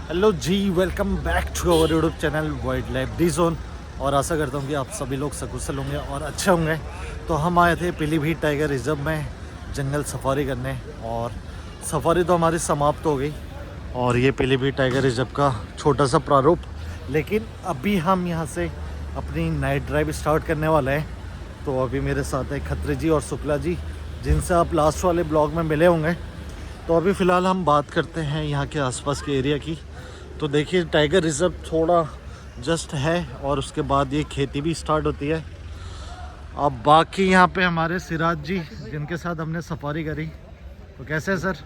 Hello ji, welcome back to our YouTube channel wild life D zone. और आशा करता हूँ कि आप सभी लोग सकुशल होंगे और अच्छे होंगे। तो हम आए थे पीलीभीत टाइगर रिजर्व में जंगल सफारी करने, और सफारी तो हमारी समाप्त हो गई। और ये पीलीभीत टाइगर रिजर्व का छोटा सा प्रारूप, लेकिन अभी हम यहाँ से अपनी नाइट ड्राइव स्टार्ट करने वाले हैं। तो अभी मेरे साथ है खत्री जी और शुक्ला जी, जिनसे आप लास्ट वाले ब्लॉग में मिले होंगे। तो अभी फ़िलहाल हम बात करते हैं यहाँ के आसपास के एरिया की। तो देखिए, टाइगर रिज़र्व थोड़ा जस्ट है और उसके बाद ये खेती भी स्टार्ट होती है। अब बाकी यहाँ पे हमारे सिराज जी, जिनके साथ हमने सफारी करी। तो कैसे है सर?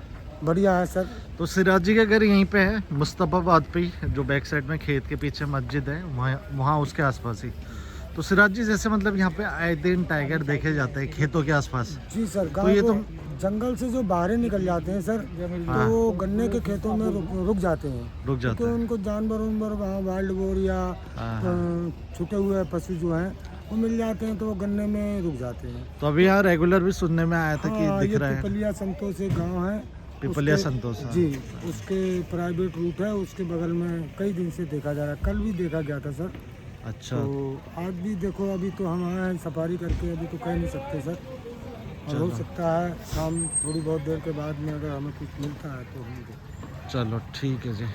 बढ़िया है सर। तो सिराज जी का घर यहीं पे है, मुस्तफ़ाबाद पे ही, जो बैक साइड में खेत के पीछे मस्जिद है, वहाँ उसके आसपास ही। तो सिराज जी, जैसे मतलब यहाँ पे आए दिन टाइगर देखे जाते हैं खेतों के आसपास। जी सर, तो गाँव ये तो जंगल से जो बाहर निकल जाते हैं सर, हाँ। तो वो गन्ने के खेतों में रुक जाते हैं। रुक जाते क्योंकि हैं। उनको जानवर उनवर वहाँ वाइल्ड बोर या हाँ। छूटे हुए पशु जो हैं वो मिल जाते हैं, तो वो गन्ने में रुक जाते हैं। तो अभी यहाँ रेगुलर भी सुनने में आया था कि हाँ, दिख ये रहा है पिपलिया संतोष एक गाँव है। पिपलिया उसके- संतोष। हाँ। जी, उसके प्राइवेट रूट है, उसके बगल में कई दिन से देखा जा रहा है। कल भी देखा गया था सर। अच्छा। तो आज भी देखो, अभी तो हम आए हैं सफारी करके, अभी तो कह नहीं सकते सर। और हो सकता है शाम थोड़ी बहुत देर के बाद में अगर हमें कुछ मिलता है तो हम देखते। चलो ठीक है जी।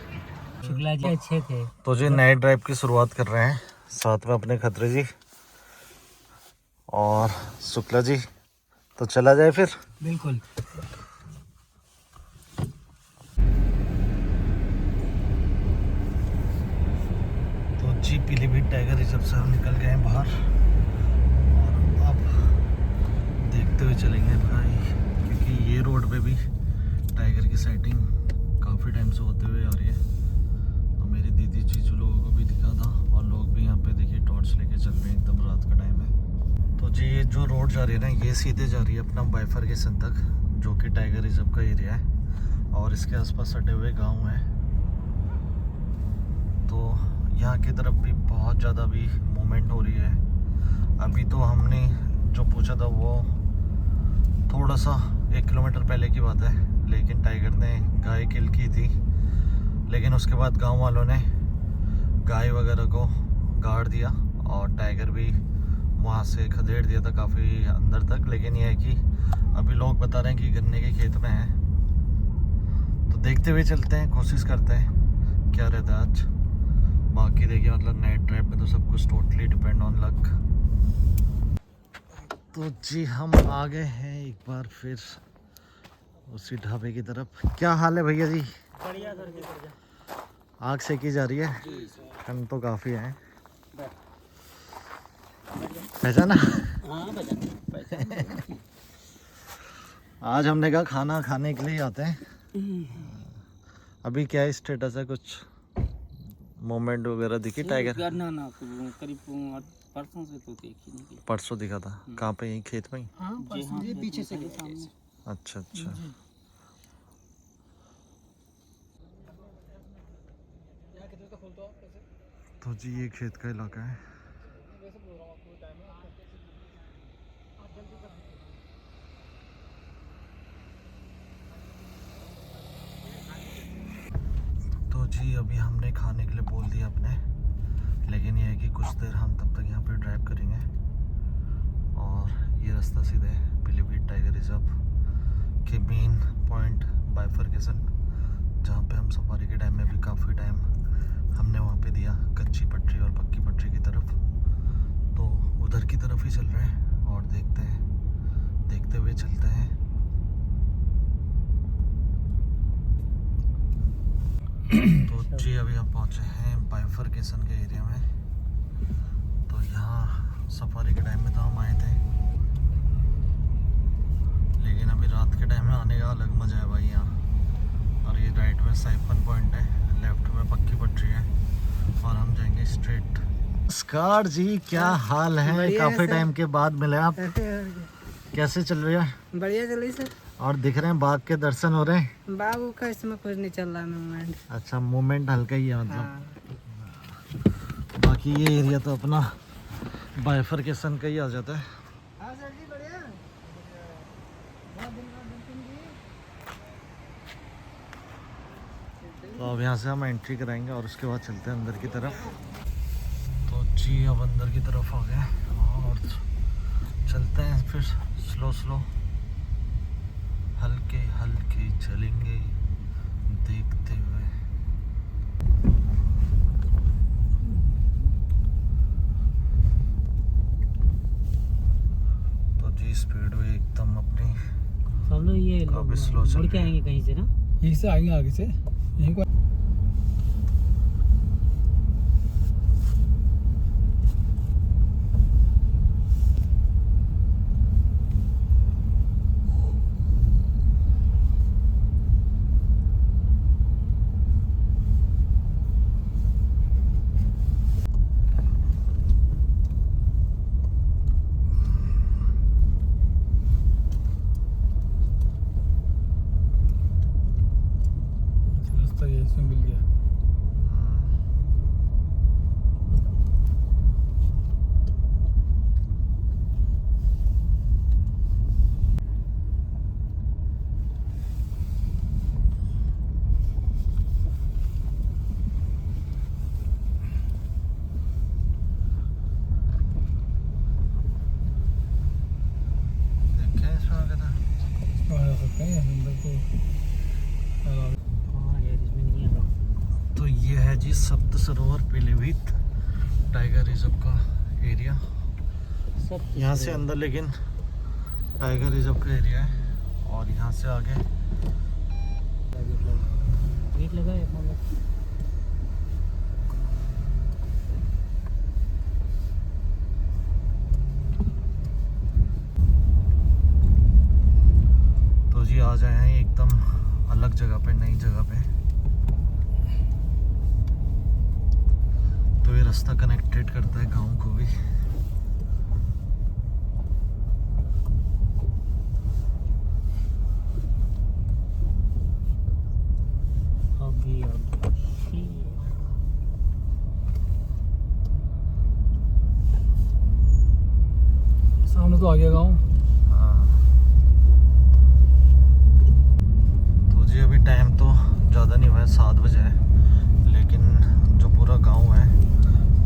शुक्ला जी अच्छे थे। तो जी नए ड्राइव की शुरुआत कर रहे हैं, साथ में अपने खत्री जी और शुक्ला जी। तो चला जाए फिर। बिल्कुल। तो जी पीलीभीत टाइगर रिजर्व से हम निकल गए हैं बाहर, और अब देखते हुए चलेंगे भाई, क्योंकि ये रोड पे भी टाइगर की साइटिंग काफ़ी टाइम से होते हुए आ रही है। तो मेरी दीदी जीजू लोगों को भी दिखा था, और लोग भी यहाँ पे देखिए टॉर्च लेके चल रहे हैं, एकदम रात का टाइम है। तो जी ये जो रोड जा रही है ना, ये सीधे जा रही है अपना बाइफरकेशन तक, जो कि टाइगर रिजर्व का एरिया है, और इसके आसपास सटे हुए गाँव हैं। तो यहाँ की तरफ भी बहुत ज़्यादा भी मूवमेंट हो रही है। अभी तो हमने जो पूछा था वो थोड़ा सा 1 किलोमीटर पहले की बात है, लेकिन टाइगर ने गाय किल की थी। लेकिन उसके बाद गांव वालों ने गाय वगैरह को गाड़ दिया, और टाइगर भी वहाँ से खदेड़ दिया था काफ़ी अंदर तक। लेकिन यह है कि अभी लोग बता रहे हैं कि गन्ने के खेत में है। तो देखते हुए चलते हैं, कोशिश करते हैं क्या रहता है आज। बाकी देखिए, मतलब नाइट ड्राइव में तो सब कुछ टोटली डिपेंड ऑन लक। तो जी हम आ गए हैं एक बार फिर उसी ढाबे की तरफ। क्या हाल है भैया जी? बढ़िया सर जी, बढ़िया। आग सेकी जा रही है, ठंड तो काफ़ी है। पहचाना? हाँ बजा। आज हमने कहा खाना खाने के लिए आते हैं। अभी क्या स्टेटस है, कुछ मोमेंट वगैरह दिखी टाइगर? ना करीब परसों से तो देखी नहीं। परसों दिखा था। कहाँ पे? यहीं खेत में ही? हाँ, ये पीछे से सामने। अच्छा अच्छा। तो जी ये खेत का इलाका है। तो जी अभी हमने खाने के लिए बोल दिया अपने, लेकिन यह है कि कुछ देर हम तब तक यहाँ पे ड्राइव करेंगे, और ये रास्ता सीधे पीलीभीत टाइगर रिजर्व के मेन पॉइंट बाइफरकेशन, जहाँ पे हम सफारी के टाइम में भी काफ़ी टाइम हमने वहाँ पे दिया, कच्ची पटरी और पक्की पटरी की तरफ। तो उधर की तरफ ही चल रहे हैं, और देखते हुए चलते हैं। तो जी अभी हम पहुँचे हैं बाइफरकेशन के एरिया में। तो यहाँ सफारी के टाइम में तो हम आए थे, लेकिन अभी रात के टाइम में आने का अलग मजा है भाई यहाँ। और ये राइट में साइफन पॉइंट है, लेफ्ट में पक्की पटरी है, और हम जाएंगे स्ट्रेट। नमस्कार जी, क्या हाल है? काफी टाइम के बाद मिले आप। कैसे चल रही है? बढ़िया चल रही सर। और दिख रहे हैं बाघ के दर्शन हो रहे हैं? बाबू का इसमें कुछ नहीं चल रहा मूवमेंट। अच्छा, मूवमेंट हल्का ही है मतलब। हाँ। बाकी ये एरिया तो अपना बाइफरकेशन का ही आ जाता है। हाँ सर जी, बढ़िया। तो अब यहाँ से हम एंट्री कराएंगे और उसके बाद चलते हैं अंदर की तरफ। तो जी अब अंदर की तरफ आ गए और चलते हैं फिर स्लो स्लो, हल्के हल्के चलेंगे देखते हुए। तो जी स्पीड भी एकदम अपनी सब लोग ये काफी स्लो चल मुड़ के रही है। आएंगे कहीं से ना, यहीं से आएंगे, आगे से यहीं को। रास्ता ये इसमें मिल गया। देखें इसमें आगे था। आ सकते हैं अंदर तो। हाँ यार इसमें नहीं आ रहा। तो ये है जी सप्त सरोवर पीलीभीत टाइगर रिजर्व का एरिया। सब यहाँ से अंदर लेकिन टाइगर रिजर्व का एरिया है और यहाँ से आगे गेट लगा है मतलब। तो जी आ जाए हैं एकदम अलग जगह पे, नई जगह पे। तो ये रास्ता कनेक्टेड करता है गांव को भी। अभी सामने तो आ गया गाँव। हाँ। तो जी अभी टाइम तो ज़्यादा नहीं हुआ है, 7 बजे है, लेकिन जो पूरा गांव है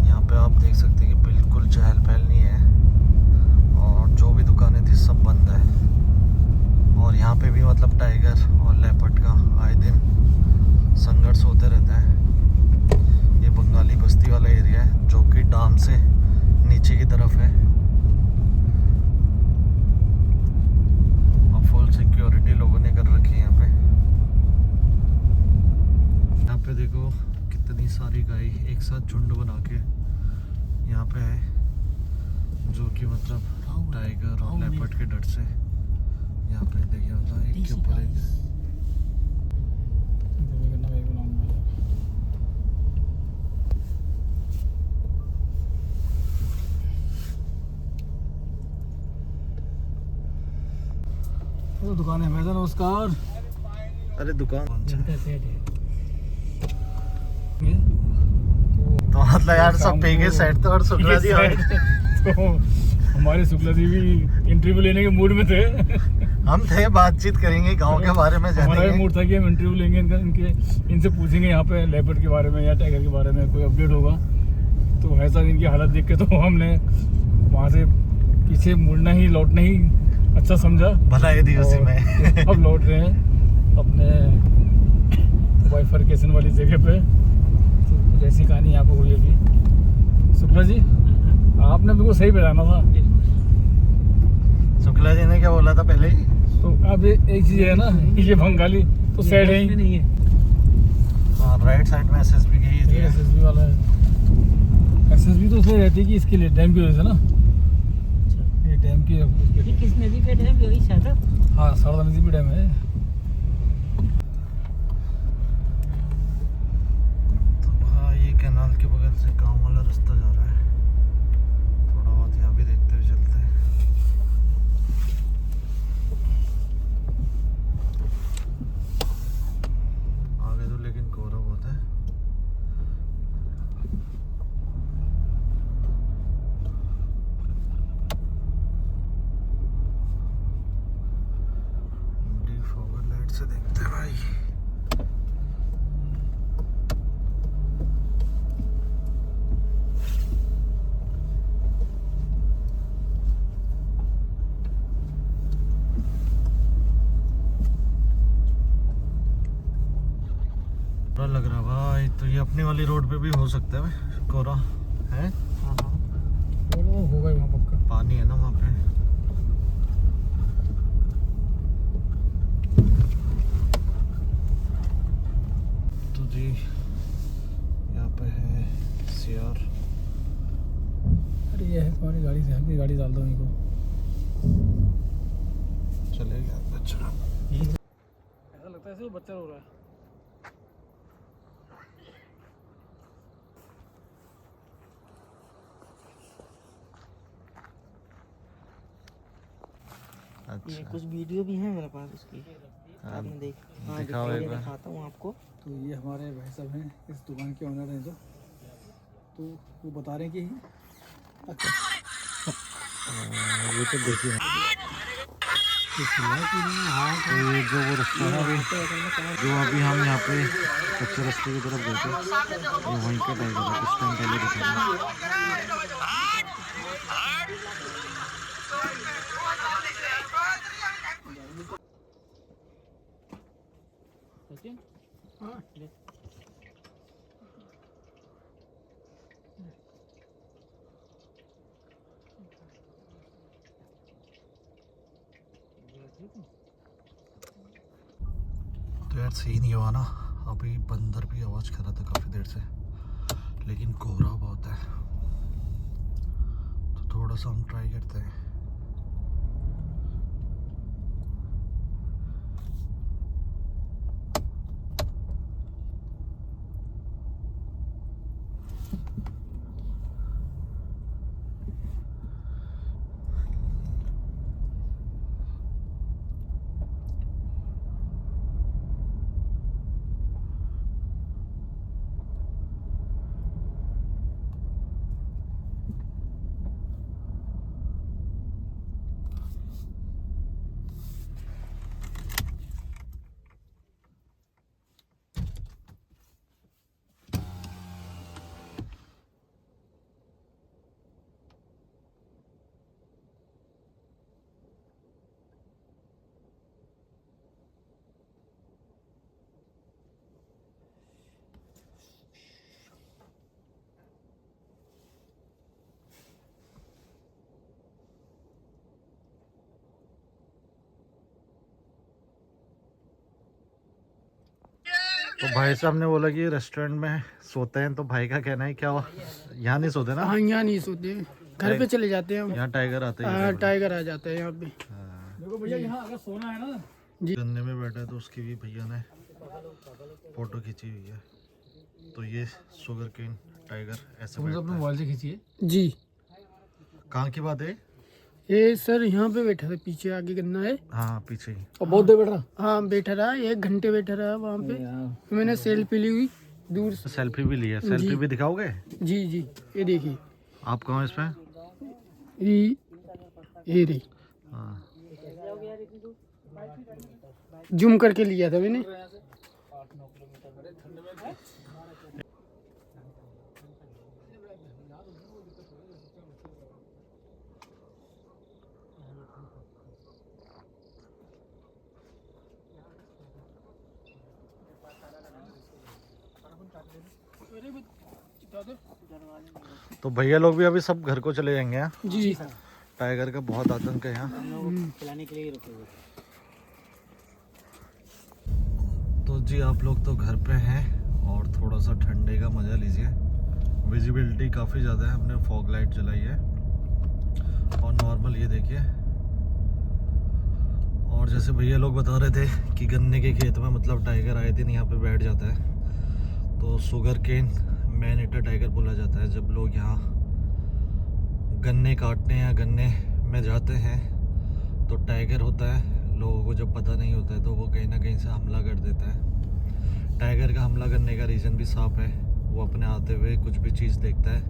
यहाँ पे आप देख सकते हैं कि बिल्कुल चहल पहल नहीं है और जो भी दुकानें थी सब बंद है। और यहाँ पे भी मतलब टाइगर और लेपर्ड का आए दिन संघर्ष होते रहता है। ये बंगाली बस्ती वाला एरिया है जो कि डैम से नीचे की तरफ है और फुल सिक्योरिटी लोगों ने कर रखी है यहाँ पे। यहाँ पे देखो कितनी सारी गाय एक साथ झुंड बना के यहाँ पे है, जो कि मतलब टाइगर और लेपर्ड के डर से यहाँ पे देखिए होता है एक के ऊपर एक। वो दुकान है भैया, नमस्कार। अरे दुकान जनता सेट है। तो मतलब यार सब पे के सेट थे और शुक्ला जी आए। तो हमारे शुक्ला जी भी इंटरव्यू लेने के मूड में थे। हम थे बातचीत करेंगे गांव के बारे में हमारा भी जानेंगे। मूड था कि हम इंटरव्यू लेंगे इनसे पूछेंगे यहाँ पे लेपर्ड के बारे में या टाइगर के बारे में कोई अपडेट होगा। तो ऐसा इनकी हालत देख के तो हमने वहाँ से पीछे मुड़ना ही, लौटना ही अच्छा समझा। भलाई दी उसी और में। अब लौट रहे हैं अपने बाइफरकेशन वाली जगह पे। तो कुछ ऐसी कहानी यहाँ पे हुई अभी। शुक्ला जी आपने बिल्कुल सही बताना था। शुक्ला जी ने क्या बोला था पहले ही? तो अब एक चीज़ है ना, ये बंगाली तो साइड है ही नहीं है। हाँ राइट साइड में एसएसबी की थी। एसएसबी वाला है। एसएसबी तो उसमें रहती है कि इसके लिए डैम की वजह से ना, ये डैम की उसके ये लिए। किस नदी पे डैम, यही शायद। हाँ शारदा नदी भी डैम है। तो हाँ ये कैनाल के बगल से गांव वाला रास्ता जा रहा है। थोड़ा बहुत यहाँ भी देखते हुए चलते हैं। आगे तो लेकिन कोहरा बहुत है। डी फॉरवर्ड लाइट से देखते हैं भाई। लग रहा भाई। तो ये अपनी वाली रोड पे भी हो सकता है कोहरा है। वो होगा वहाँ पक्का। पानी है ना वहाँ पे। तो जी यहाँ पे है CR। अरे ये है तुम्हारी गाड़ी से, अपनी गाड़ी डाल दो इनको। चले गया बच्चा। ऐसा लगता है ऐसे वो बच्चा रो रहा है। ये अच्छा कुछ वीडियो भी है मेरे पास उसकी, आपने देख? हाँ दिखाओ एक बार। दिखाता हूँ आपको। तो ये हमारे भाई साहब हैं, इस दुकान के ओनर हैं जो, तो वो बता रहे हैं कि ये तो देखिए ये जो वो रास्ता है अभी, जो अभी हम यहाँ पे कच्चे रास्ते की तरफ गए थे, ये वहीं का टाइगर है। कुछ टाइम पहले दिखा था। तो यार सीन ये हुआ ना, अभी बंदर भी आवाज़ कर रहा था काफ़ी देर से, लेकिन कोहरा बहुत है। तो थोड़ा सा हम ट्राई करते हैं। तो भाई साहब ने बोला कि रेस्टोरेंट में सोते हैं, तो भाई का कहना है क्या हुआ, यहाँ नहीं सोते ना? हाँ यहाँ नहीं सोते, घर पे चले जाते हैं हम। यहाँ टाइगर आते हैं। हाँ टाइगर आ जाता है यहाँ पे। देखो भैया यहाँ अगर सोना है ना, गन्ने में बैठा है तो उसकी भी भैया ने फोटो खींची हुई है। तो ये शुगर केन टाइगर ऐसे अपने बैठता है। मोबाइल से खींचिए। जी कहाँ की बात है? ये सर यहाँ पे बैठा था, पीछे आगे गन्ना है। हाँ पीछे ही। और बहुत देर बैठा। हाँ बैठा रहा, 1 घंटे बैठा रहा वहाँ पे। मैंने सेल्फी ली हुई दूर से। सेल्फी भी ली है, सेल्फी भी दिखाओगे? जी जी ये देखिए, आप कहाँ इस पे? ये रही, हाँ जूम करके लिया था मैंने। तो भैया लोग भी अभी सब घर को चले जाएंगे। यहाँ जी टाइगर का बहुत आतंक है यहाँ। खिलाने के लिए रुके हुए। तो जी आप लोग तो घर पे हैं और थोड़ा सा ठंडे का मज़ा लीजिए। विजिबिलिटी काफ़ी ज़्यादा है, हमने फॉग लाइट जलाई है। और नॉर्मल ये देखिए, और जैसे भैया लोग बता रहे थे कि गन्ने के खेत में मतलब टाइगर आए दिन यहाँ पे बैठ जाता है। तो sugarcane man eater tiger बोला जाता है। जब लोग यहाँ गन्ने काटने या गन्ने में जाते हैं तो टाइगर होता है, लोगों को जब पता नहीं होता है तो वो कहीं ना कहीं से हमला कर देता है। टाइगर का हमला करने का रीज़न भी साफ है, वो अपने आते हुए कुछ भी चीज़ देखता है,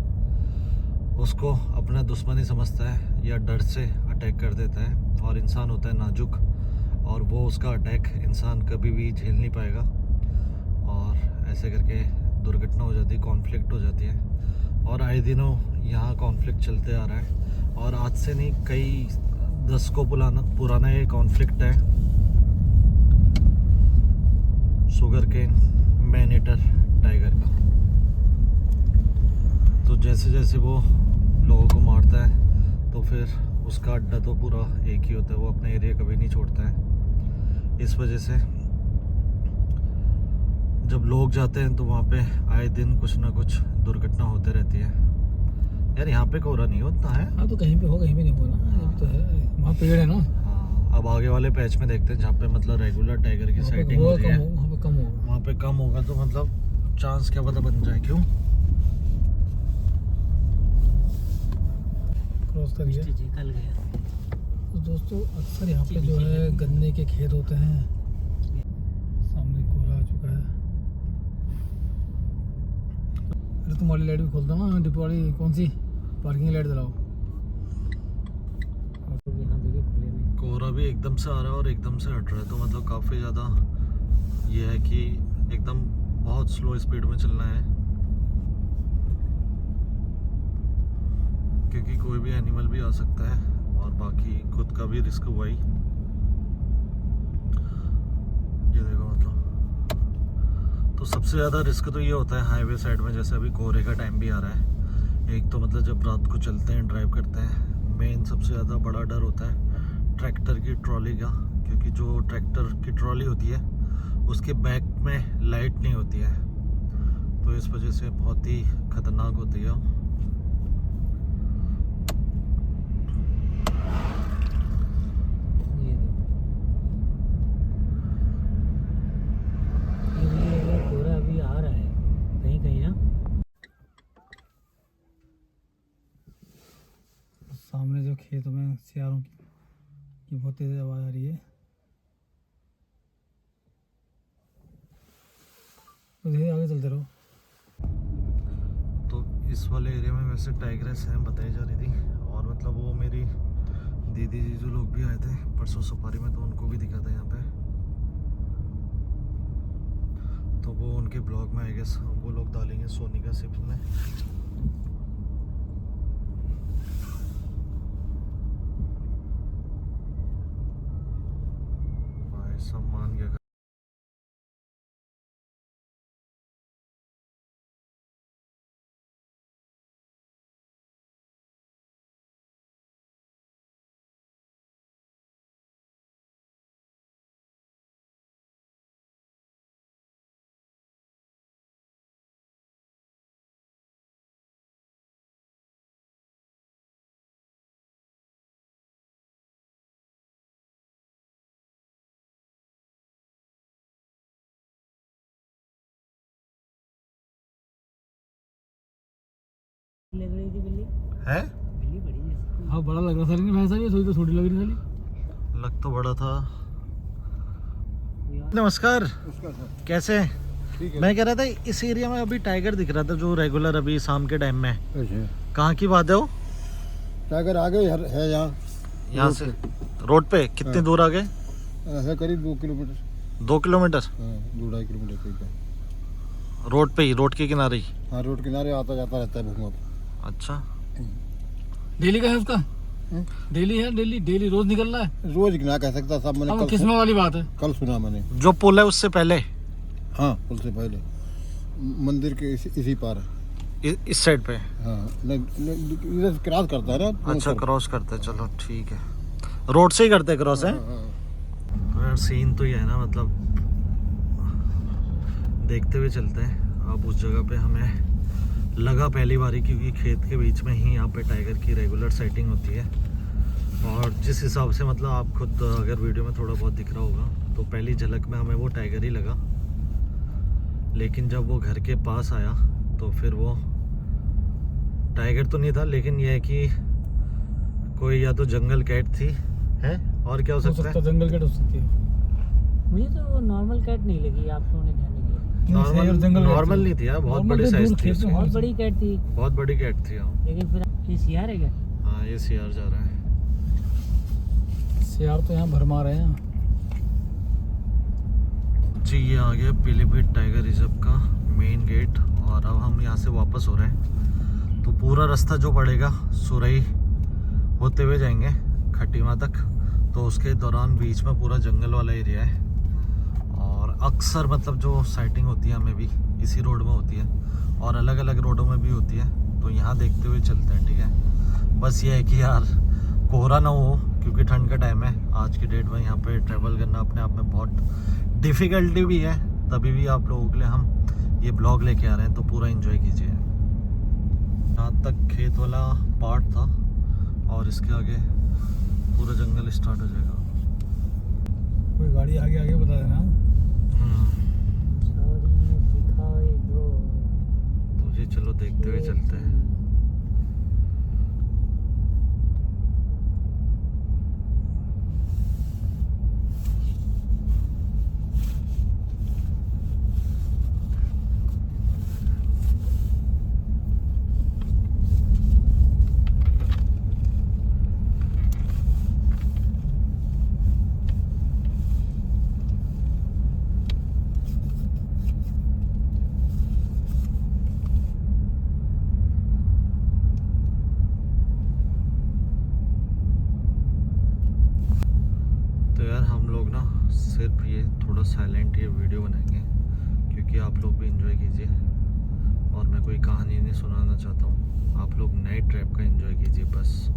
उसको अपना दुश्मन ही समझता है या डर से अटैक कर देता है। और इंसान होता है नाजुक, और वो उसका अटैक इंसान कभी भी झेल नहीं पाएगा, और ऐसे करके दुर्घटना हो जाती है, कॉन्फ्लिक्ट हो जाती है। और आए दिनों यहाँ कॉन्फ्लिक्ट चलते आ रहा है, और आज से नहीं कई दशकों पुराना ये कॉन्फ्लिक्ट है। Sugarcane man eater tiger का। तो जैसे जैसे वो लोगों को मारता है तो फिर उसका अड्डा तो पूरा एक ही होता है, वो अपना एरिया कभी नहीं छोड़ता है। इस वजह से जब लोग जाते हैं तो वहाँ पे आए दिन कुछ ना कुछ दुर्घटना होते रहती है। यार यहाँ पे कोहरा नहीं होता है। हाँ तो कहीं पे हो कहीं पे नहीं होगा ना, ये तो है, वहाँ पेड़ है ना। हाँ, अब आगे वाले पैच में देखते हैं जहाँ पे मतलब रेगुलर टाइगर की साइटिंग हो रही है, वहाँ पे कम होगा। वहाँ पे कम होगा तो मतलब चांस क्या पता बन जाए। क्यों क्रॉस करिए। निकल गया। तो दोस्तों अक्सर यहाँ पे जो है गन्ने के खेत होते हैं। सामने कोहरा आ चुका है। अरे तुम वाली लाइट भी खोल दो ना, डिपो वाली कौन सी पार्किंग लाइट जलाओ। यहाँ देखिए खुले में कोहरा भी एकदम से आ रहा है और एकदम से हट रहा है, तो मतलब काफ़ी ज़्यादा ये है कि एकदम बहुत स्लो स्पीड में चलना है, क्योंकि कोई भी एनिमल भी आ सकता है और बाकी खुद का भी रिस्क हुआ ही। ये देखो मतलब, तो सबसे ज़्यादा रिस्क तो ये होता है हाईवे साइड में, जैसे अभी कोहरे का टाइम भी आ रहा है। एक तो मतलब जब रात को चलते हैं, ड्राइव करते हैं, मेन सबसे ज़्यादा बड़ा डर होता है ट्रैक्टर की ट्रॉली का, क्योंकि जो ट्रैक्टर की ट्रॉली होती है उसके बैक में लाइट नहीं होती है, तो इस वजह से बहुत ही खतरनाक होती है। कोहरा अभी आ रहा है कहीं कहीं ना। सामने जो खेत में सियारों की बहुत तेज आवाज़ आ रही है। तो धीरे आगे चलते रहो। तो इस वाले एरिया में वैसे टाइगरेस हैं बताई जा रही थी, और मतलब वो मेरी दीदी जी जो लोग भी आए थे परसों सफारी में, तो उनको भी दिखा था यहाँ पे। तो वो उनके ब्लॉग में आई गेस वो लोग डालेंगे सोनिका सिप्स में। भाई सब मान गया। लग रही थी बिल्ली, है बिल्ली बड़ी जैसी। हाँ बड़ा लग रहा था, लेकिन भैंसा भी थोड़ी तो छोटी लग रही थी। लग तो बड़ा था। नमस्कार, कैसे हैं? मैं कह रहा था इस एरिया में अभी टाइगर दिख रहा था जो रेगुलर अभी शाम के टाइम में, कहाँ की बात है वो? टाइगर आगे है यहाँ से रोड पे कितनी दूर आगे? है करीब 2 किलोमीटर। 2 किलोमीटर? हाँ 2-2.5 किलोमीटर करीब। रोड पे ही, रोड के किनारे ही? हाँ रोड किनारे आता जाता रहता है भूखा। अच्छा, डेली का है उसका? डेली है? डेली रोज निकल रहा है? रोज ना कह सकता सब, मैंने अब कल किस्मत वाली बात है। कल सुना मैंने। जो पुल है उससे पहले? हाँ पुल से पहले मंदिर के इसी पार है। इस साइड पे? हाँ इधर से क्रॉस करता है ना। अच्छा क्रॉस करते हैं, चलो ठीक है, रोड से ही करते हैं क्रॉस है। तो यार सीन तो ये है ना, मतलब देखते हुए चलते हैं। अब उस जगह पे हमें लगा पहली बारी, क्योंकि खेत के बीच में ही यहाँ पे टाइगर की रेगुलर साइटिंग होती है, और जिस हिसाब से मतलब आप खुद अगर वीडियो में थोड़ा बहुत दिख रहा होगा तो पहली झलक में हमें वो टाइगर ही लगा, लेकिन जब वो घर के पास आया तो फिर वो टाइगर तो नहीं था, लेकिन यह है कि कोई या तो जंगल कैट थी है, और क्या हो सकता है? जंगल कैट हो सकती है। मुझे तो वो नॉर्मल कैट नहीं लगी, आप लोगों ने ध्यान नहीं दिया। नॉर्मल नहीं थी यार, बहुत बड़ी साइज थी, बहुत बड़ी कैट थी, बहुत बड़ी कैट थी। हाँ लेकिन फिर ये सियार है क्या? हाँ ये सियार जा रहा है। सियार तो यहाँ भरमा रहे हैं। जी ये आ गया पीलीभीत टाइगर रिजर्व का मेन गेट, और अब हम यहाँ से वापस हो रहे हैं। तो पूरा रास्ता जो पड़ेगा सुरई होते हुए जाएंगे खटीमा तक, तो उसके दौरान बीच में पूरा जंगल वाला एरिया है, और अक्सर मतलब जो साइटिंग होती है हमें भी इसी रोड में होती है और अलग अलग रोडों में भी होती है, तो यहाँ देखते हुए चलते हैं, ठीक है। बस ये है कि यार कोहरा ना हो, क्योंकि ठंड का टाइम है। आज की डेट में यहाँ पे ट्रैवल करना अपने आप में बहुत डिफ़िकल्टी भी है, तभी भी आप लोगों के लिए हम ये ब्लॉग लेके आ रहे हैं, तो पूरा एंजॉय कीजिए। यहाँ तक खेत वाला पार्ट था और इसके आगे पूरा जंगल स्टार्ट हो जाएगा। कोई गाड़ी आगे आगे बता देना। छोरी में दिखाई दो तो जी चलो देखते हुए चलते हैं। तो यार हम लोग ना सिर्फ ये थोड़ा साइलेंट ये वीडियो बनाएंगे, क्योंकि आप लोग भी एंजॉय कीजिए और मैं कोई कहानी नहीं सुनाना चाहता हूँ। आप लोग नए ट्रैप का एंजॉय कीजिए बस।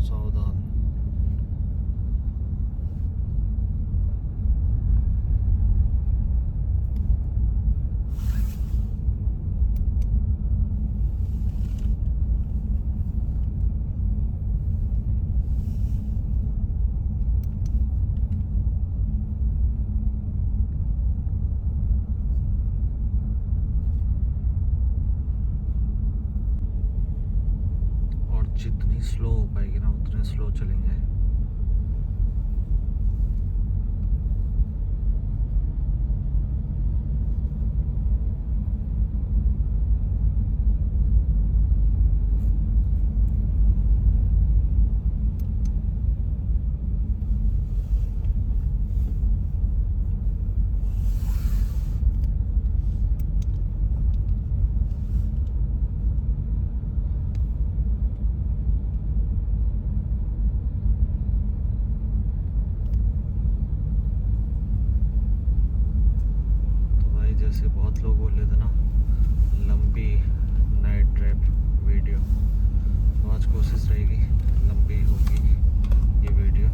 सावधान। और जितनी स्लो हो पाएगी ना उतने स्लो चलेंगे। जैसे बहुत लोग बोल रहे थे ना लंबी नाइट ट्रैप वीडियो, तो आज कोशिश रहेगी लंबी होगी ये वीडियो।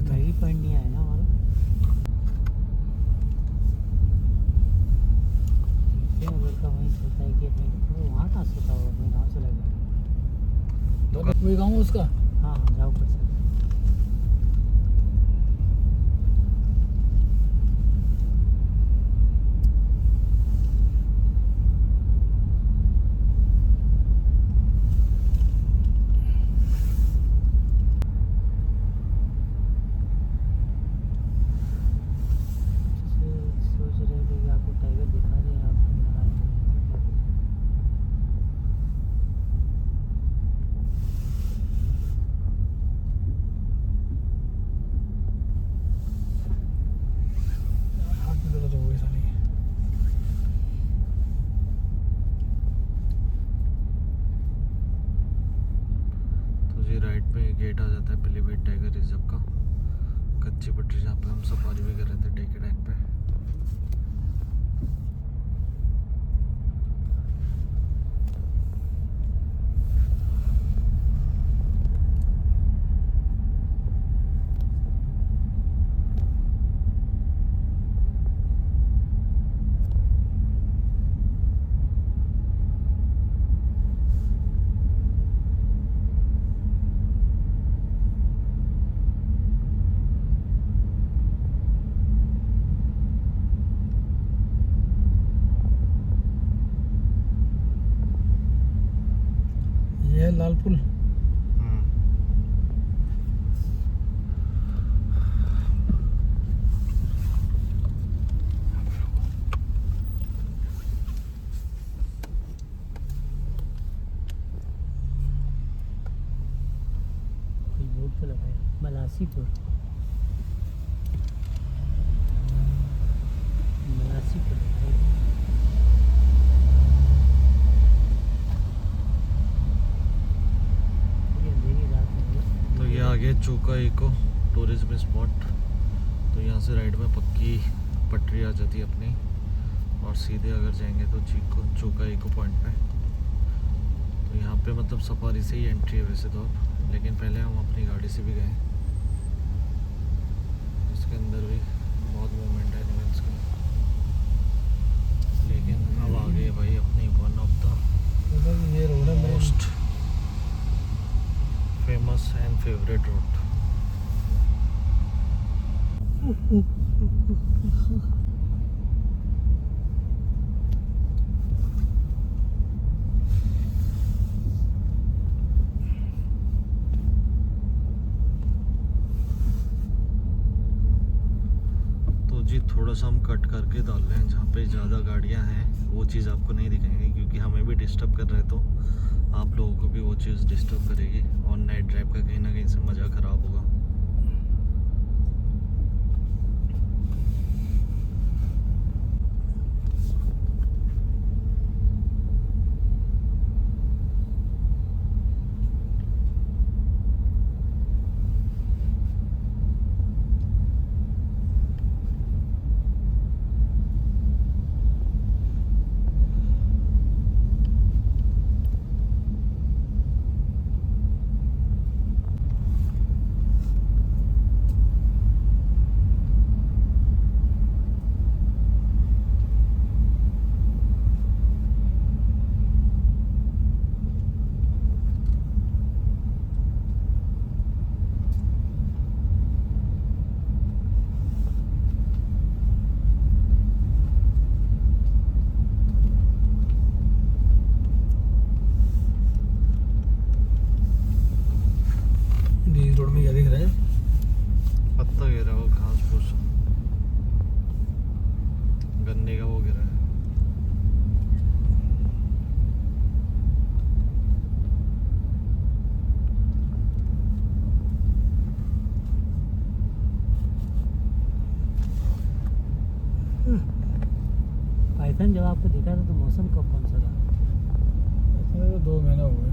मैगी पॉइंट नहीं आया ना हमारा। क्या लड़का वहीं सोता है कि अपने वहाँ कहाँ सोता हो, अपने गाँव से लगा। वही गाँव उसका। हाँ हाँ जाओ कर सकते। सोच रहे थे कि आपको टाइगर दिखा दें, आप आए नहीं तो क्या करें। हाथ में दर्द हो गई साली। तो जी राइट में गेट आ जाता है पीलीभीत टाइगर रिजर्व का, कच्ची पट्टी जहाँ पे हम सफारी भी कर रहे थे डे के टाइम पे। है लाल पुल। कोई बोर्ड तो लगाया मलासीपुर। मलासीपुर ये अंधेरी रात में तो ये आगे चोका इको टूरिज्म स्पॉट। तो यहाँ से राइट में पक्की पटरी आ जाती है अपनी, और सीधे अगर जाएंगे तो चोका इको पॉइंट पे। तो यहाँ पे मतलब सफारी से ही एंट्री है वैसे तो अब, लेकिन पहले हम अपनी गाड़ी से भी गए। इसके अंदर भी बहुत मूवमेंट है एनिमल्स का, लेकिन अब आ गए भाई अपनी वन ऑफ द ये रोड है most famous and favourite route. तो जी थोड़ा सा हम कट करके डाल रहे हैं, जहाँ पे ज़्यादा गाड़ियाँ हैं वो चीज़ आपको नहीं दिखाएंगे, क्योंकि हमें भी डिस्टर्ब कर रहे हैं, तो आप लोगों को भी वो चीज़ डिस्टर्ब करेगी और नाइट ड्राइव का कहीं ना कहीं से मज़ा ख़राब होगा। बीच रोड में क्या दिख रहा है? पत्ता गिरा, वो घास फूस गन्ने का वो गिरा है। पाइथन जब आपको दिखा था तो मौसम कब कौन सा था? इसमें तो 2 महीने हो गए।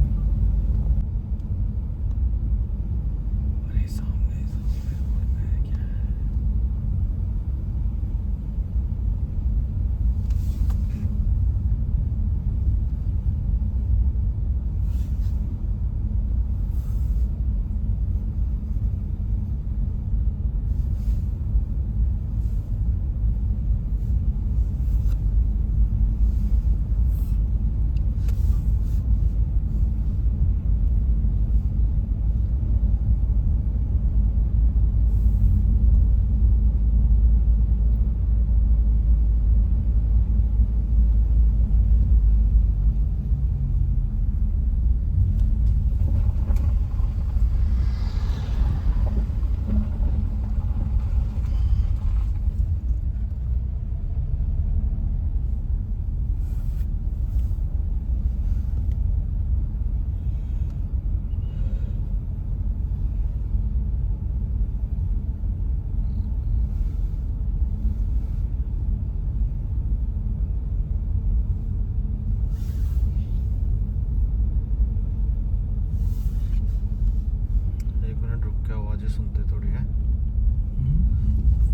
सुनते थोड़ी है,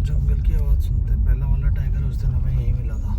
जंगल की आवाज़ सुनते। पहला वाला टाइगर उस दिन हमें यही मिला था।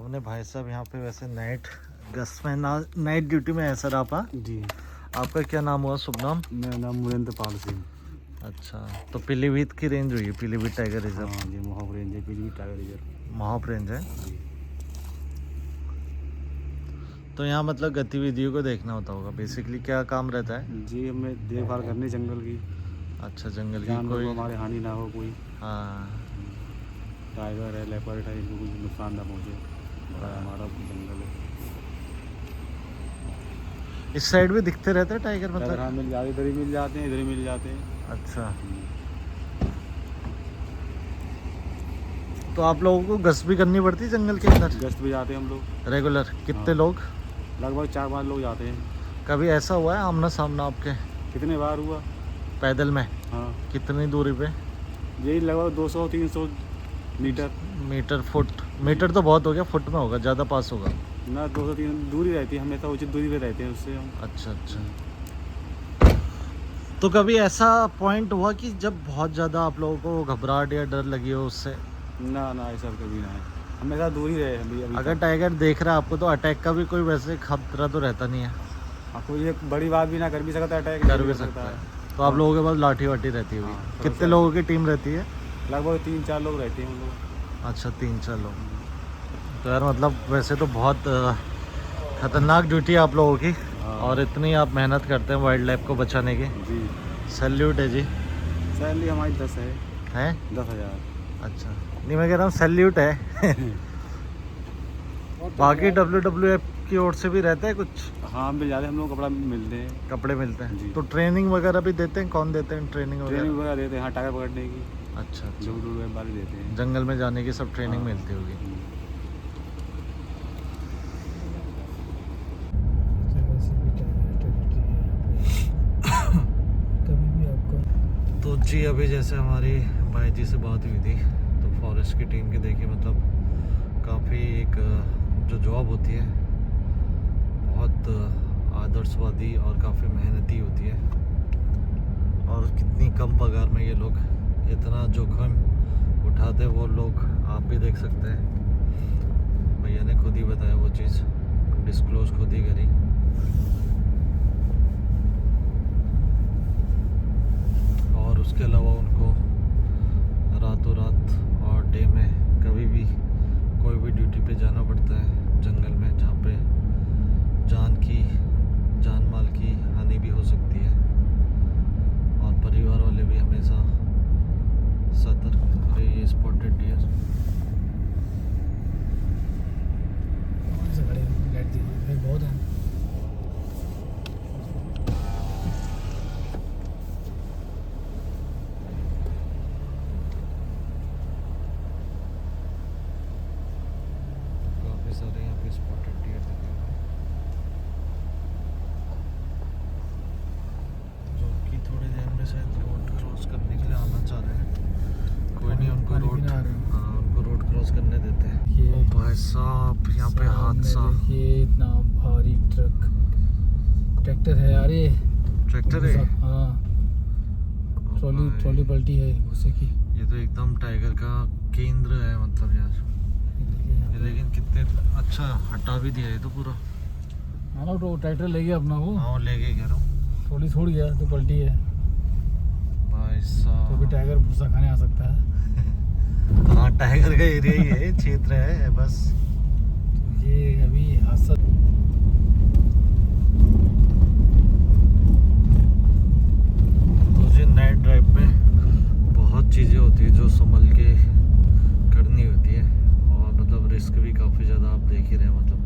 अपने भाई साहब यहाँ पे वैसे नाइट गश्त में नाइट ड्यूटी में है सर आप? हाँ? जी, आपका क्या नाम हुआ, शुभ नाम? मेरा नाम मुरेंद्र पाल सिंह। अच्छा, तो पीलीभीत की रेंज हुई है, पीलीभीत टाइगर रिजर्व? हाँ जी, मोहाप रेंज है, Pilibhit tiger reserve. Mahap range है। तो यहाँ मतलब गतिविधियों को देखना होता होगा, बेसिकली क्या काम रहता है? जी, हमें देखभाल करनी जंगल की, अच्छा, जंगल की जानवर कोई, को हमारे हानि ना हो कोई। हाँ, टाइगर है, लेपर्ड है, इनको कुछ नुकसान ना पहुँचे, बड़ा हमारा जंगल है। इस साइड भी दिखते रहते हैं टाइगर टाइगर मतलब? हाँ मिल जाते, इधर ही मिल जाते हैं, इधर ही मिल जाते हैं। अच्छा, तो आप लोगों को गश्त भी करनी पड़ती है जंगल के अंदर गश्त भी जाते हैं हम लोग, रेगुलर? कितने हाँ। लोग? लगभग 4-5 लोग जाते हैं। कभी ऐसा हुआ है आमना सामना आपके कितने बार हुआ? पैदल में? हाँ, कितनी दूरी पे? यही लगभग 200-300 मीटर। Metre, foot? मीटर तो बहुत हो गया, फुट में होगा, ज़्यादा पास होगा। ना 200-300 दूरी रहती है, हमेशा उचित दूरी पे रहते हैं उससे हम। अच्छा अच्छा। तो कभी ऐसा पॉइंट हुआ कि जब बहुत ज़्यादा आप लोगों को घबराहट या डर लगी हो उससे? ना ना, ऐसा कभी ना है, हमेशा दूरी रहे अभी। अगर टाइगर देख रहा है आपको तो अटैक का भी कोई वैसे खतरा तो रहता नहीं है? आपको ये बड़ी बात भी ना कर भी सकता है, अटैक कर भी सकता है। तो आप लोगों के पास लाठी वाठी रहती होगी? हाँ, कितने लोगों की टीम रहती है? लगभग 3-4 लोग रहते हैं हम लोग। अच्छा, 3-4 लोग। तो यार मतलब वैसे तो बहुत खतरनाक ड्यूटी है आप लोगों की, हाँ। और इतनी आप मेहनत करते हैं वाइल्ड लाइफ को बचाने की, जी, सैल्यूट है जी। सैलरी हमारी 10 है। हैं? 10,000। अच्छा, नहीं मैं कह रहा हूँ सैल्यूट है। बाकी WWF की ओर से भी रहता है कुछ? हाँ, मिल जाते हैं, हम लोग कपड़ा मिलते हैं, कपड़े मिलते हैं? जी। तो ट्रेनिंग वगैरह भी देते हैं? कौन देते हैं ट्रेनिंग ट्रेनिंग वगैरह? वगैरह देते हैं। हाँ, टाइगर पकड़ने की अच्छा अच्छा, लोग वाले देते हैं। जंगल में जाने की सब ट्रेनिंग हाँ। मिलती होगी। कभी भी आपको तो जी अभी जैसे हमारी भाई जी से बात हुई थी, तो फॉरेस्ट की टीम की देखिए मतलब काफ़ी एक जो जॉब होती है बहुत आदर्शवादी और काफ़ी मेहनती होती है, और कितनी कम पगार में ये लोग इतना जोखिम उठाते वो लोग आप भी देख सकते हैं। भैया ने खुद ही बताया वो चीज़, डिस्क्लोज खुद ही करी। और उसके अलावा उनको रातों रात और डे में कभी भी कोई भी ड्यूटी पे जाना पड़ता है जंगल में, जहाँ पे जान माल की हानि भी हो सकती है, और परिवार वाले भी हमेशा सतर्क रहिए। स्पॉटेड डियर बहुत है। काफ़ी सारे यहाँ पे स्पॉटेड डियर दिखे हुए हैं, जो कि थोड़ी देर में शायद रोड क्रॉस करने के लिए आना चाह रहे हैं। कोई नहीं, उनको पानी रोड, पीने आ रहे हैं। हाँ उनको रोड क्रॉस करने देते हैं। ये ओ भाई साहब, यहाँ पे हादसा। ये इतना भारी ट्रैक्टर है यार ये। ट्रैक्टर है? हाँ, ओ भाई, ट्रॉली पलटी है गुस्से की। ये तो एकदम टाइगर का केंद्र है मतलब यार। ये लेकिन कितने अच्छा हटा भी दिया है तो पूरा। हाँ, तो ट्रैक्टर ले गया अपना वो, हाँ वो ले गए कह रहा हूँ ट्रॉली छोड़ गया तो पलटी है। भाई तो भी साहब। टाइगर भूसा खाने आ सकता है। हाँ टाइगर का एरिया ही है, क्षेत्र है बस। ये अभी हादसा मुझे नाइट ड्राइव में बहुत चीज़ें होती है जो संभल के करनी होती है, और मतलब रिस्क भी काफ़ी ज़्यादा आप देख ही रहे हैं। मतलब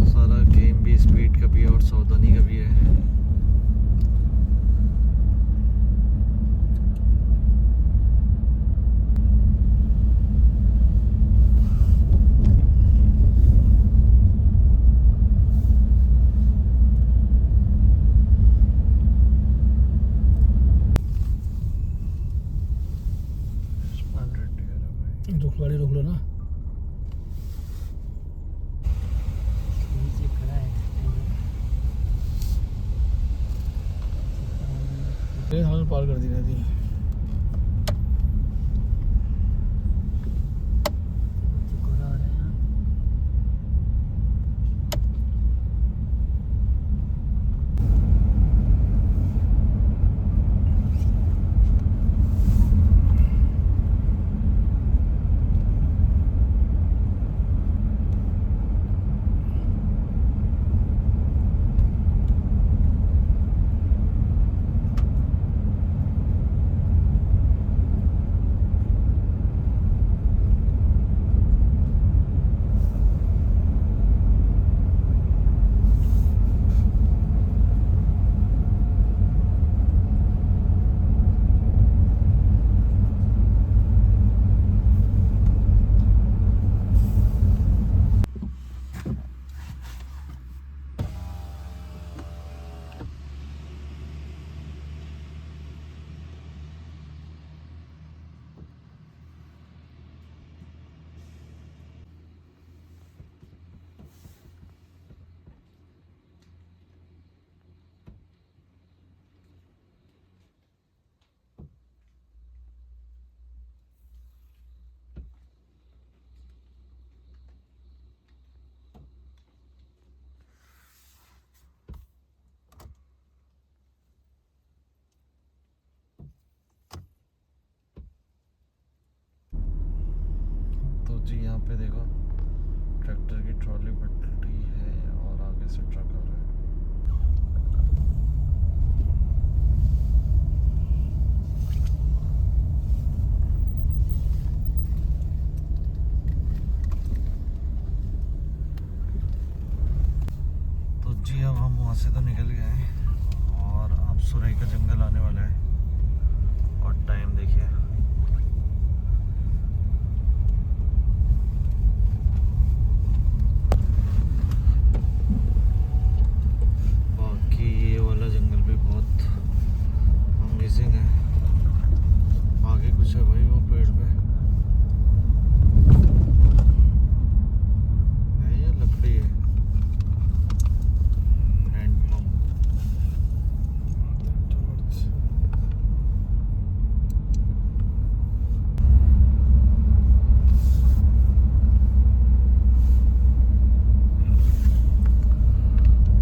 सारा गेम भी स्पीड का भी है और सावधानी का भी है। रोक लो ना। नीचे खड़ा है टाइगर। पार कर दी रहती। जी यहाँ पे देखो ट्रैक्टर की ट्रॉली पलटी है और आगे से ट्रक आ रहा है। तो जी अब हम वहाँ से तो निकल गए हैं और अब सुरई का जंगल आने वाला है और टाइम देखिए। बाकी ये वाला जंगल भी बहुत अमेजिंग है। आगे कुछ है भाई वो पेड़ पे है या लकड़ी है। Hand pump.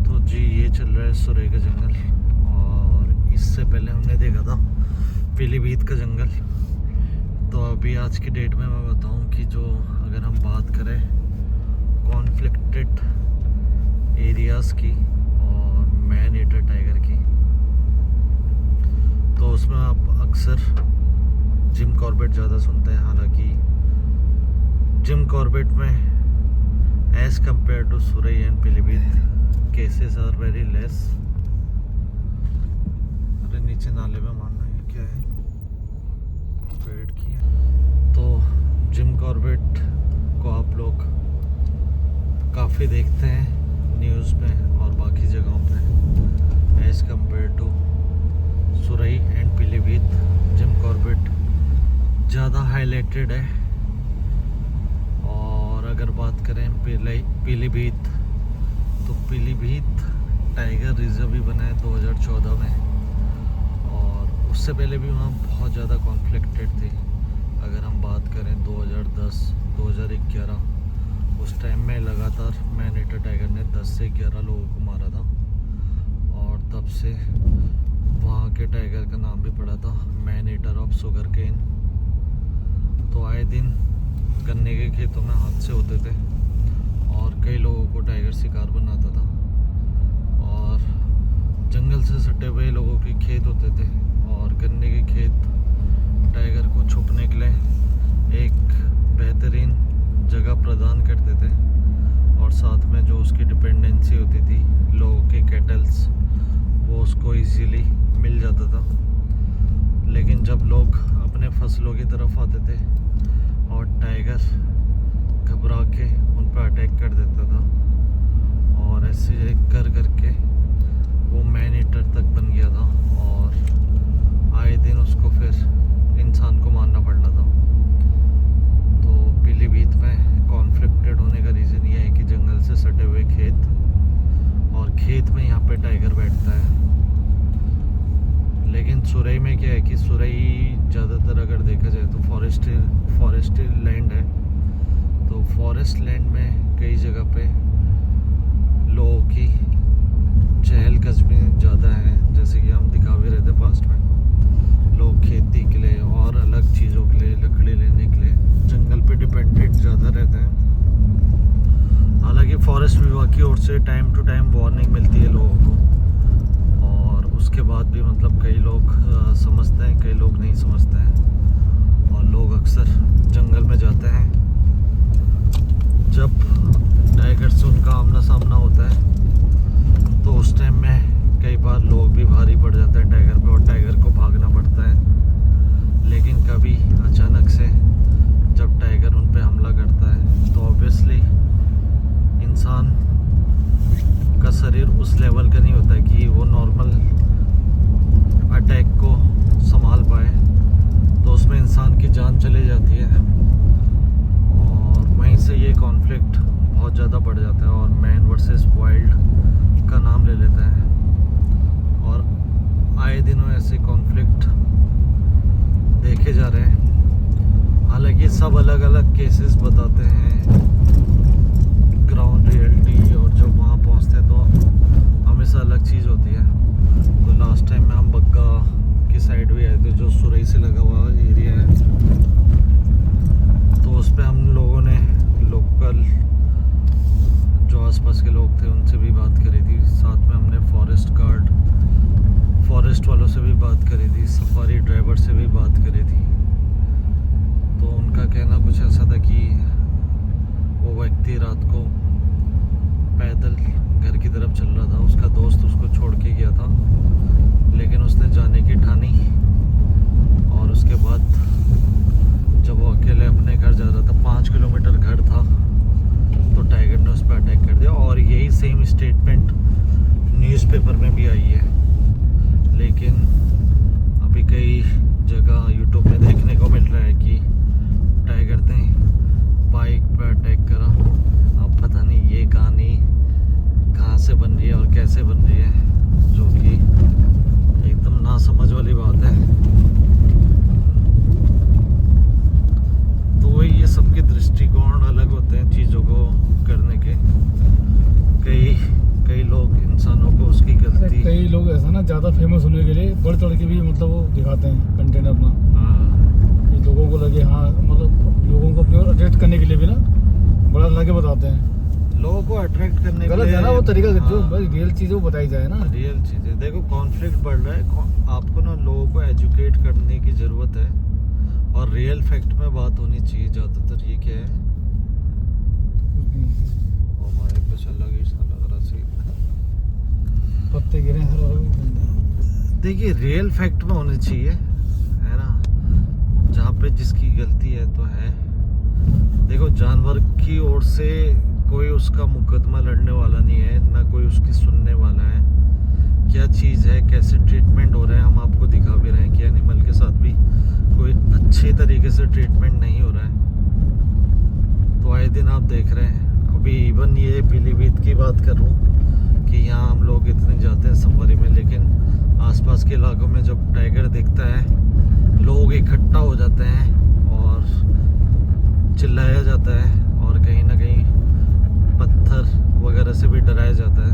तो जी ये चल रहा है सुरई का जंगल और इससे पहले हमने देखा था पीलीभीत का जंगल। तो अभी आज की डेट में मैं बताऊं कि जो अगर हम बात करें कॉन्फ्लिक्टेड एरियाज़ की और मैन ईटर टाइगर की, तो उसमें आप अक्सर जिम कॉर्बेट ज़्यादा सुनते हैं। हालांकि जिम कॉर्बेट में as compare to Surai and Pilibhit cases are very less. अरे नीचे नाले में मारना ये क्या है, पेड़ की है। तो जिम कॉर्बेट को आप लोग काफ़ी देखते हैं न्यूज़ में और बाकी जगहों पे as compare to Surai and Pilibhit. Jim Corbett ज़्यादा हाईलाइटेड है। और अगर बात करें पीलीभीत, तो पीलीभीत टाइगर रिजर्व भी बना है 2014 में और उससे पहले भी वहाँ बहुत ज़्यादा कॉन्फ्लिक्टेड थी। अगर हम बात करें 2010 2011 उस टाइम में लगातार मैन ईटर टाइगर ने 10 से 11 लोगों को मारा था और तब से वहाँ के टाइगर का नाम भी पड़ा था man eater of sugarcane. तो आए दिन गन्ने के खेतों में हादसे होते थे और कई लोगों को टाइगर शिकार बनाता था और जंगल से सटे हुए लोगों के खेत होते थे और गन्ने के खेत टाइगर को छुपने के लिए एक बेहतरीन जगह प्रदान करते थे और साथ में जो उसकी डिपेंडेंसी होती थी लोगों के कैटल्स, वो उसको इजीली मिल जाता था। लेकिन जब लोग अपने फसलों की तरफ आते थे और टाइगर घबरा के उन पर अटैक कर देता था और ऐसे कर करके वो मैन ईटर तक बन गया था और आए दिन उसको फिर इंसान को मारना पड़ रहा था। तो पीलीभीत में कॉन्फ्लिक्टेड होने का रीज़न ये है कि जंगल से सटे हुए खेत और खेत में यहाँ पे टाइगर बैठता है। लेकिन सुरई में क्या है कि सुरई ज़्यादातर अगर देखा जाए तो फॉरेस्टी लैंड है। तो फॉरेस्ट लैंड में कई जगह पे लोगों की चहलकदमी ज़्यादा है, जैसे कि हम दिखा भी रहे थे पास्ट में। लोग खेती के लिए और अलग चीज़ों के लिए, लकड़ी लेने के लिए जंगल पे डिपेंडेंट ज़्यादा रहते हैं। हालांकि फॉरेस्ट विभाग की ओर से टाइम टू टाइम वार्निंग मिलती है लोगों को और उसके बाद भी मतलब कई लोग समझते हैं, कई लोग नहीं समझते हैं और लोग अक्सर जंगल में जाते हैं जब टाइगर से उनका आमना सामना होता है। तो उस टाइम में कई बार लोग भी भारी पड़ जाते हैं टाइगर पे और टाइगर को भागना पड़ता है। लेकिन कभी अचानक से जब टाइगर उन पे हमला करता है तो ऑब्वियसली इंसान का शरीर उस लेवल का नहीं होता है कि वो नॉर्मल अटैक को संभाल पाए, तो उसमें इंसान की जान चली जाती है और वहीं से ये कॉन्फ्लिक्ट बहुत ज़्यादा बढ़ जाता है और मैन वर्सेस वाइल्ड का नाम ले लेता है। और आए दिनों ऐसे कॉन्फ्लिक्ट देखे जा रहे हैं। हालांकि सब अलग अलग केसेस बताते हैं, ग्राउंड रियलिटी और जब वहाँ पहुँचते हैं तो हमेशा अलग चीज़ होती है। तो लास्ट टाइम में हम बग्गा की साइड भी आए थे जो सुरई से लगा हुआ एरिया है। तो उस पर हम लोगों ने सेम स्टेटमेंट न्यूज़पेपर में भी आई है, लेकिन अभी कई जगह यूट्यूब में देखने को मिल रहा है कि टाइगर ने बाइक पर अटैक करा। अब पता नहीं ये कहानी कहाँ से बन रही है और कैसे बन रही है, जो कि एकदम ना समझ वाली बात है। तो वही, ये सबके दृष्टिकोण अलग होते हैं चीज़ों को करने के। कई लोग इंसानों को उसकी गलती, कई लोग ऐसा ना ज़्यादा फेमस होने के लिए बढ़ चढ़ के भी मतलब वो दिखाते हैं कंटेंट अपना, कि लोगों को लगे हाँ, मतलब लोगों को अपनी ओर अट्रैक्ट करने के लिए भी ना बड़ा लगे बताते हैं। लोगों को अट्रैक्ट करने के गलत लिए है ना वो तरीका, जो हाँ, बस रियल चीज़ें वो बताई जाए ना। रियल चीज़ें। देखो कॉन्फ्लिक्ट बढ़ रहा है, आपको ना लोगों को एजुकेट करने की ज़रूरत है, और रियल फैक्ट में बात होनी चाहिए ज़्यादातर। ये क्या है, ओ भाई कुछ अलग ही सा लग रहा है। पत्ते गिरे हैं। देखिए रियल फैक्ट में होने चाहिए, है ना, जहाँ पे जिसकी गलती है तो है। देखो जानवर की ओर से कोई उसका मुकदमा लड़ने वाला नहीं है, ना कोई उसकी सुनने वाला है। क्या चीज़ है, कैसे ट्रीटमेंट हो रहा है, हम आपको दिखा भी रहे हैं कि एनिमल के साथ भी कोई अच्छे तरीके से ट्रीटमेंट नहीं हो रहा है। तो आए दिन आप देख रहे हैं, अभी इवन ये पीलीभीत की बात करूं कि यहाँ हम लोग इतने जाते हैं सफारी में, लेकिन आसपास के इलाकों में जब टाइगर दिखता है लोग इकट्ठा हो जाते हैं और चिल्लाया जाता है, और कहीं ना कहीं पत्थर वगैरह से भी डराया जाता है।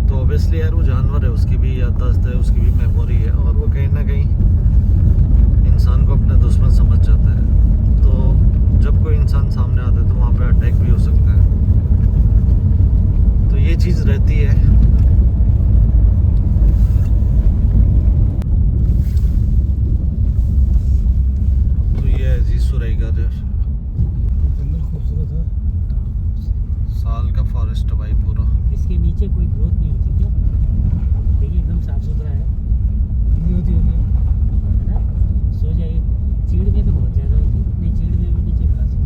तो ऑब्वियसली यार वो जानवर है, उसकी भी याददाश्त है, उसकी भी मेमोरी है, और वो कहीं ना कहीं इंसान को अपना दुश्मन समझ जाता है। तो जब कोई इंसान सामने आता है तो वहाँ पे अटैक भी हो सकता है। तो ये चीज़ रहती है। तो ये है जी सुरई का जो जंगल खूबसूरत है, साल का फॉरेस्ट है भाई पूरा। इसके नीचे कोई ग्रोथ नहीं होती क्या? देखिए एकदम साफ सुथरा है नहीं होती होगी। ना? सो जाइए। चीड़ में तो बहुत ज़्यादा होती है, नहीं चीड़ में भी नीचे घास है।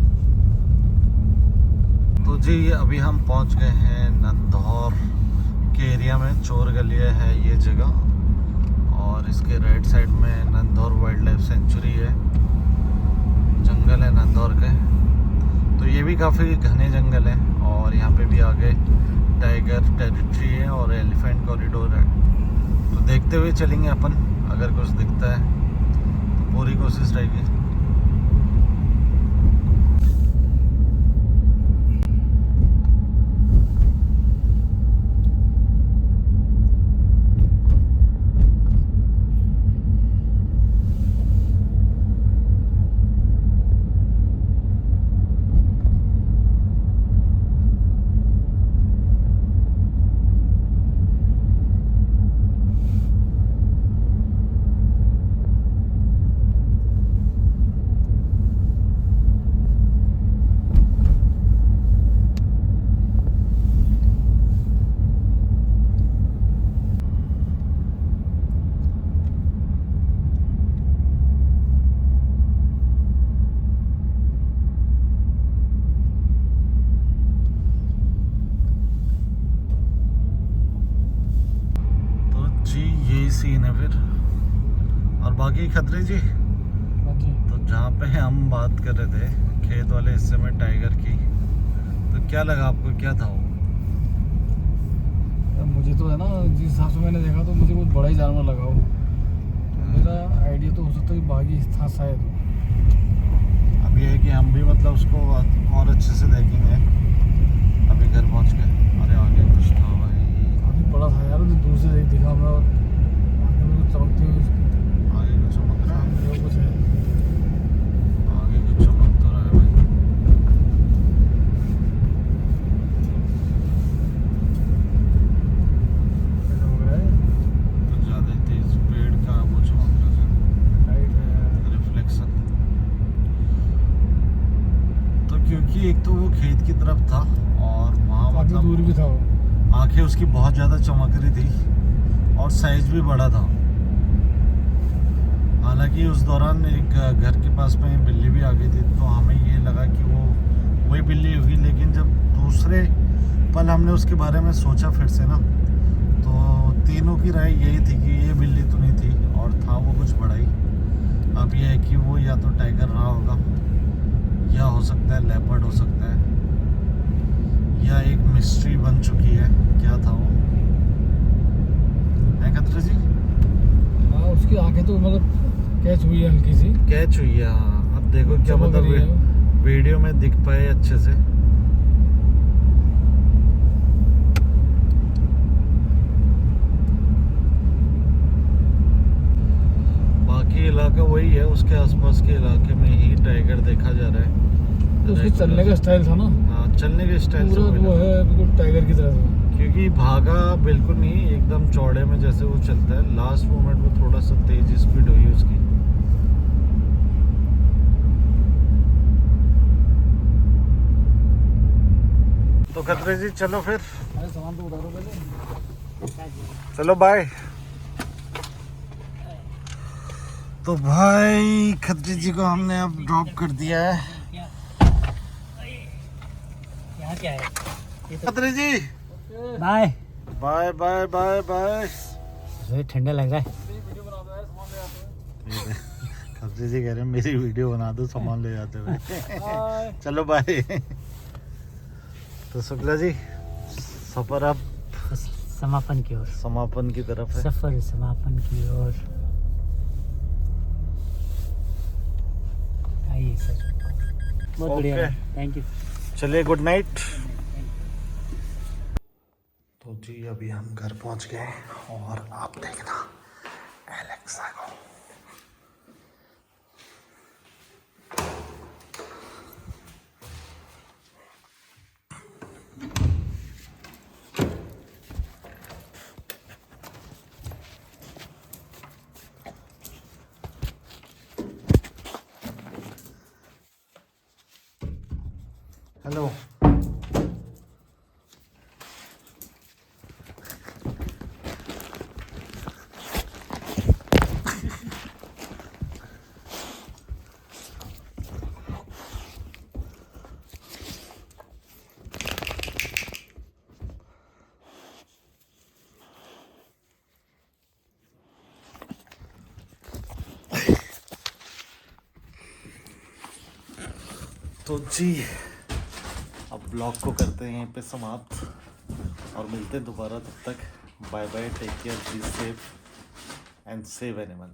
तो जी अभी हम पहुंच गए हैं नंदौर के एरिया में। चोर गलिया है ये जगह, और इसके राइट साइड में नंदौर वाइल्ड लाइफ सेंचुरी है, जंगल है नंदौर के। तो ये भी काफ़ी घने जंगल है, और यहाँ पे भी आगे टाइगर टेरिटरी है और एलिफेंट कॉरिडोर है। तो देखते हुए चलेंगे अपन, अगर कुछ दिखता है तो पूरी कोशिश रहेगी। सीन है फिर, और बाकी खतरे जी। तो जहाँ पे हम बात कर रहे थे खेत वाले हिस्से में टाइगर की, तो क्या लगा आपको, क्या था वो? मुझे तो है ना, जिस हिसाब से मैंने देखा तो मुझे कुछ बड़ा ही जानवर लगा हो। तो मेरा आइडिया तो हो सकता है कि बागी था शायद। अब ये है कि हम भी मतलब उसको और अच्छे से देखेंगे अभी घर पहुँच के। अरे आगे कुछ था भाई, काफ़ी बड़ा था यार, दूर से दिखा मैं, और आगे में कुछ चमकती हुई उसकी आगे कुछ चमक रहा है, सामने कुछ है। आगे कुछ चमक तो रहा है भाई। चमक रहा है, कुछ ज़्यादा ही तेज पेड़ का वो चमक रहा है, लाइट है। रिफ्लेक्शन। तो क्योंकि एक तो वो खेत की तरफ था, और वहाँ काफ़ी दूर मतलब भी था वो। आंखें उसकी बहुत ज़्यादा चमक रही थी, और साइज भी बड़ा था। हालांकि उस दौरान एक घर के पास में बिल्ली भी आ गई थी, तो हमें ये लगा कि वो वही बिल्ली होगी। लेकिन जब दूसरे कल हमने उसके बारे में सोचा फिर से ना, तो तीनों की राय यही थी कि ये बिल्ली तो नहीं थी और था वो कुछ बड़ा ही। अब ये है कि वो या तो टाइगर रहा होगा, या हो सकता है लेपर्ड हो सकता है, या एक मिस्ट्री बन चुकी है। क्या था वो है खतरे जी? हाँ, उसकी आंखें तो मतलब कैच हुई है, हल्की सी कैच हुई है। हाँ, अब देखो क्या चमक पता रही है। वीडियो में दिख पाए अच्छे से। बाकी इलाका वही है, उसके आसपास के इलाके में ही टाइगर देखा जा रहा है। तो उसके चलने का स्टाइल था ना, हाँ, चलने के स्टाइल से पूरा वही वो लगा। है बिल्कुल टाइगर की तरह से। क्योंकि भागा बिल्कुल नहीं, एकदम चौड़े में जैसे वो चलता है। लास्ट मोमेंट में थोड़ा सा तेज स्पीड हुई उसकी। तो खतरे जी चलो फिर, अरे सामान तो उतारो पहले। चलो बाय। तो भाई खतरे जी को हमने अब ड्रॉप कर दिया है। यहाँ क्या है? खतरे जी bye. Bye bye bye bye. ठंडा लग रहा है। खतरे जी कह रहे हैं मेरी वीडियो बना दो सामान ले जाते हुए। चलो बाय। तो शुक्ला जी सफर अब समापन की ओर, समापन की तरफ है। सफर समापन की ओर। आइए सर, बहुत बढ़िया ओके। रहा। Thank you. चलिए गुड नाइट। तो जी अभी हम घर पहुंच गए और आप देखना एलेक्सा को। हेलो। तो जी अब ब्लॉग को करते हैं यहीं पे समाप्त और मिलते हैं दोबारा। तब तक bye bye, take care, be safe and save animal.